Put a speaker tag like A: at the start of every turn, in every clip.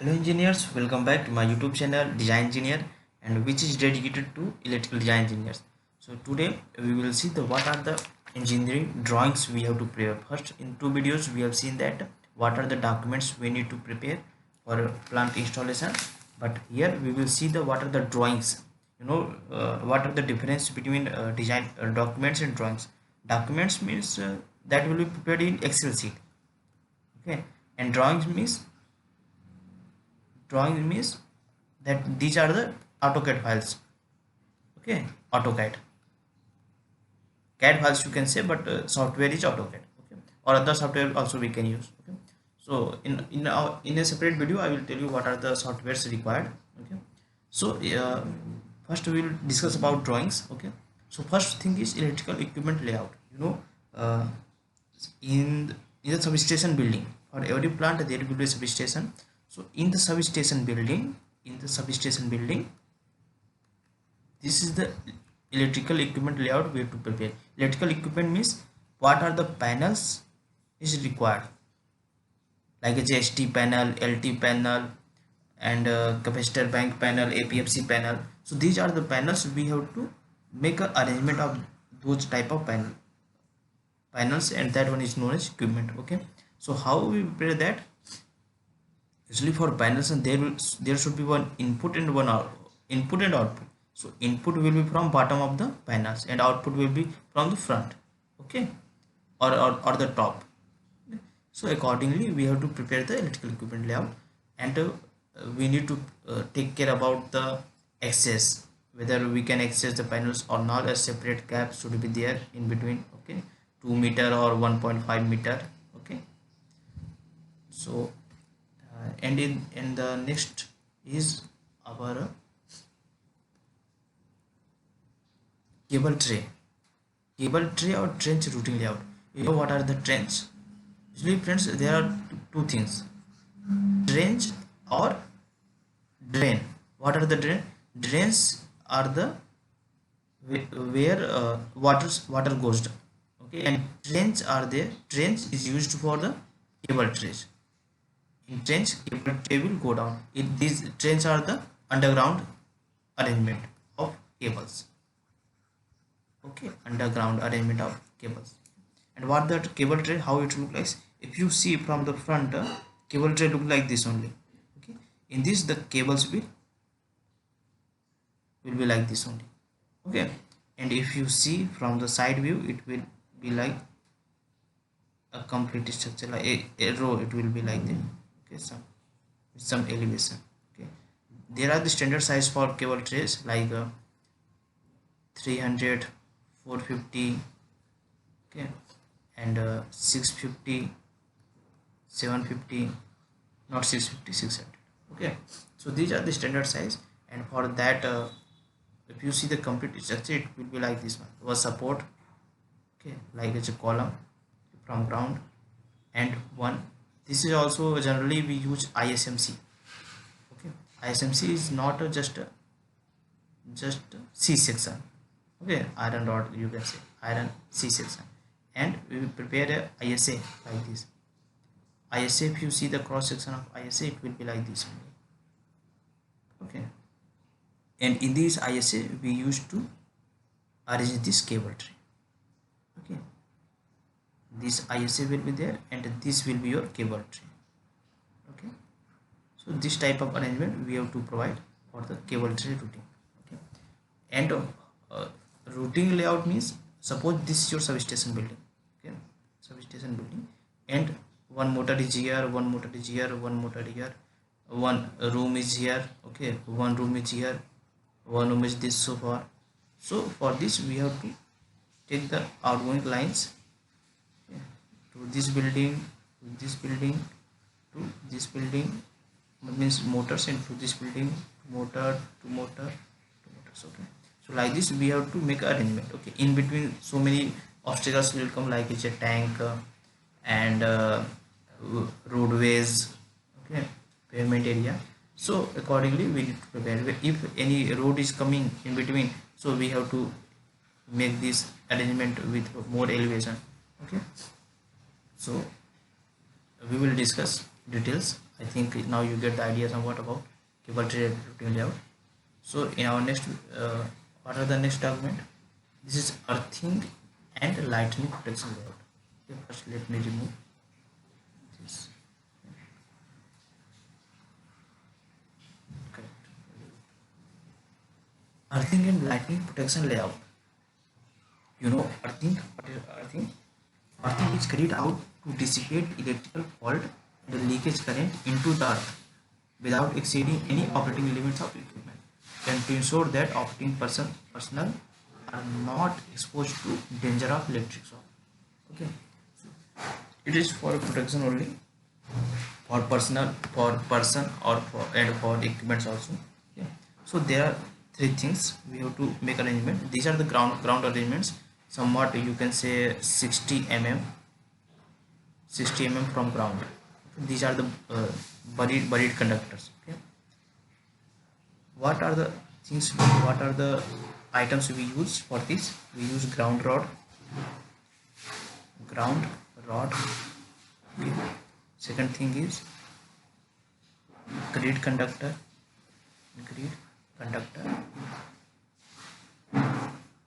A: Hello engineers, welcome back to my YouTube channel Design Engineer, and which is dedicated to electrical design engineers. So today we will see the what are the engineering drawings we have to prepare. First, in two videos we have seen that what are the documents we need to prepare for plant installation, but here we will see the what are the drawings. What are the difference between design documents and drawings. Documents means that will be prepared in Excel sheet, okay, and drawing means that these are the AutoCAD files, okay. AutoCAD files you can say, but software is AutoCAD, okay, or other software also we can use, okay. So in a separate video I will tell you what are the softwares required, okay. So first we will discuss about drawings, okay. So first thing is electrical equipment layout. Uh, in the substation building, for every plant there will be a substation. So in the substation building, this is the electrical equipment layout we have to prepare. Electrical equipment means what are the panels is required, like a JST panel, LT panel, and capacitor bank panel, APFC panel. So these are the panels we have to make a arrangement of those type of panels, and that one is known as equipment, okay. So how we prepare that? Usually for panels, and there should be one input and input and output. So input will be from bottom of the panels and output will be from the front, okay, or the top. So accordingly we have to prepare the electrical equipment layout, and we need to take care about the access, whether we can access the panels or not. A separate gap should be there in between, okay, 2 meter or 1.5 meter, okay. So and in the next is our cable tray or trench routing layout. You know what are the trench? Usually friends, there are two things: trench or drain. What are the drains are the where water goes down, okay, and trench is used for the cable trays. In trench, cable tray will go down. These trench are the underground arrangement of cables, okay, underground arrangement of cables. And what that cable tray, how it look like? If you see from the front, cable tray look like this only, okay. In this the cables will be like this only, okay. And if you see from the side view, it will be like a complete structure, like a row. It will be like that, okay, some elevation, okay. There are the standard size for cable trays, like 300, 450, okay, and 650, 750, not 650, 600, okay. So these are the standard size, and for that if you see the complete structure, it will be like this one. Was support, okay, like it's a column from ground, and one. This is also generally we use ISMC, okay. ISMC is not just C section, okay, iron rod you can say, iron C section, and we will prepare a ISA like this. ISA, if you see the cross section of ISA, it will be like this only, okay. And in this ISA we used to arrange this cable tree, okay. This ISA will be there and this will be your cable tree, okay. So this type of arrangement we have to provide for the cable tray routing, okay. And routing layout means, suppose this is your substation building, okay, substation building, and one motor is here, one motor is here, one motor here, one room is here, okay, one room is here, one room is this, so far. So for this we have to take the outgoing lines, okay, to this building, to this building, to this building, means motors, and to this building, motor to motor to motors, okay. So like this we have to make arrangement, okay. In between so many obstacles will come, like it's a tank, and roadways, okay, pavement area. So accordingly we need to prepare. If any road is coming in between, so we have to make this arrangement with more elevation, okay. So we will discuss details I think now you get the idea somewhat about cable tray routing layout. So in our next what are the next document? This is earthing and lightning protection layout. Okay, first let me remove this. Correct. Earthing and lightning protection layout. You know earthing, what is earthing? Earthing is carried out to dissipate electrical fault and leakage current into the earth without exceeding any operating limits of equipment, and to ensure that operating personnel are not exposed to danger of electric shock. Okay, it is for protection only for personal, for person, or for and for equipments also. Okay, so there are three things we have to make arrangement. These are the ground arrangements. Somewhat you can say 60 mm, 60 mm from ground. These are the buried conductors. Okay, what are the things, what are the items we use for this? We use ground rod. Okay. Second thing is grid conductor,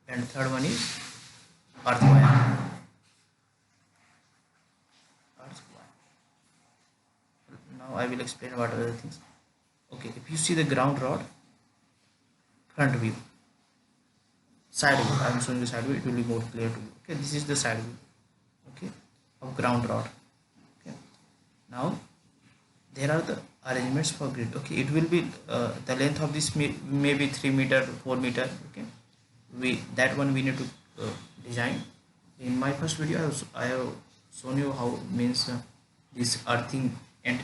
A: and third one is earth wire. Now I will explain what are the things. Okay, if you see the ground rod, front view, side view, I am showing the side view, it will be more clear to you. Okay, this is the side view, okay, of ground rod. Okay, now there are the arrangements for grid. Okay, it will be the length of this may be 3 meter, 4 meter. Okay, that one we need to design. In my first video I have shown you how means this earthing and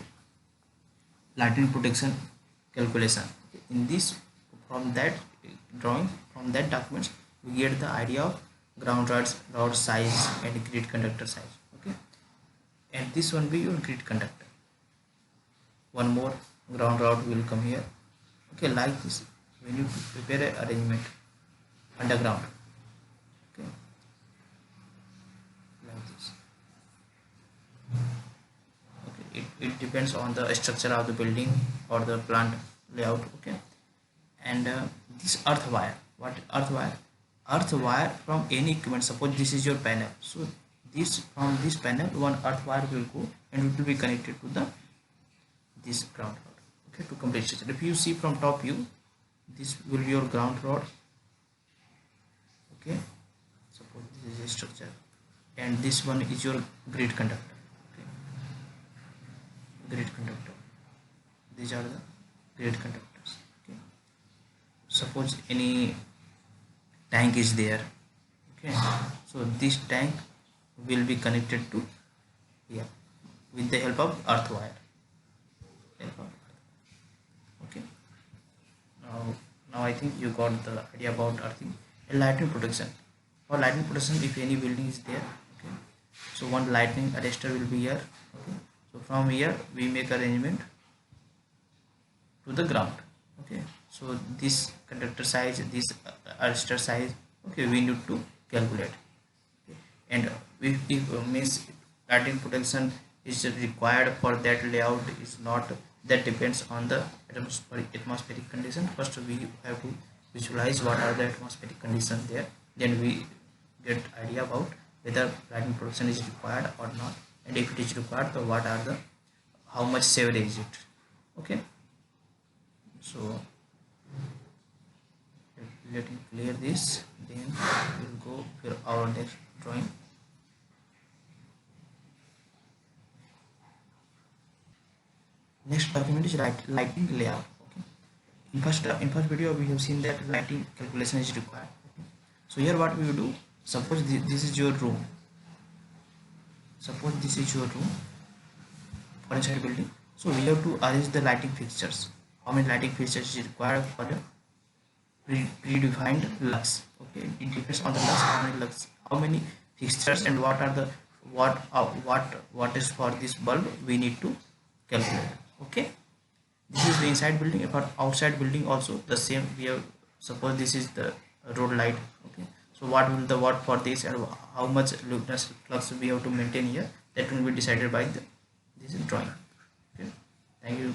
A: lightning protection calculation. In this, from that drawing, from that documents, we get the idea of ground rod size and grid conductor size. Okay, and this one be your grid conductor. One more ground rod will come here. Okay, like this when you prepare an arrangement underground. Okay, like this. Okay, it depends on the structure of the building or the plant layout. Okay, and this earth wire, what earth wire from any equipment. Suppose this is your panel, so this, from this panel one earth wire will go and it will be connected to the this ground rod. Okay, to complete structure. If you see from top view, this will be your ground rod. Okay, suppose this is a structure, and this one is your grid conductor. Okay, grid conductor, these are the grid conductors. Okay, suppose any tank is there. Okay, so this tank will be connected to here with the help of earth wire. Okay, now I think you got the idea about earthing and lightning protection. For lightning protection, if any building is there, okay, so one lightning arrestor will be here. Okay, so from here we make arrangement to the ground. Okay, so this conductor size, this arrestor size, okay, we need to calculate. Okay, and if means lightning protection is required for that layout is not, that depends on the atmospheric condition. First we have to visualize what are the atmospheric conditions there, then we get idea about whether lightning protection is required or not, and if it is required, so what are the, how much severage is it. Okay, so let me clear this, then we'll go for our next drawing. Next document is lighting layout. Okay, in first video we have seen that lighting calculation is required. Okay, so here what we will do, suppose this is your room, for inside building. So we have to arrange the lighting fixtures. How many lighting fixtures is required for a predefined lux. Okay, it depends on the lux, how many fixtures, and what are the what is for this bulb we need to calculate. Okay, this is the inside building. For outside building also the same. We have, suppose this is the road light. Okay, so what will the watt for this and how much luminous flux we have to maintain here, that will be decided by the this drawing. Okay, Thank you.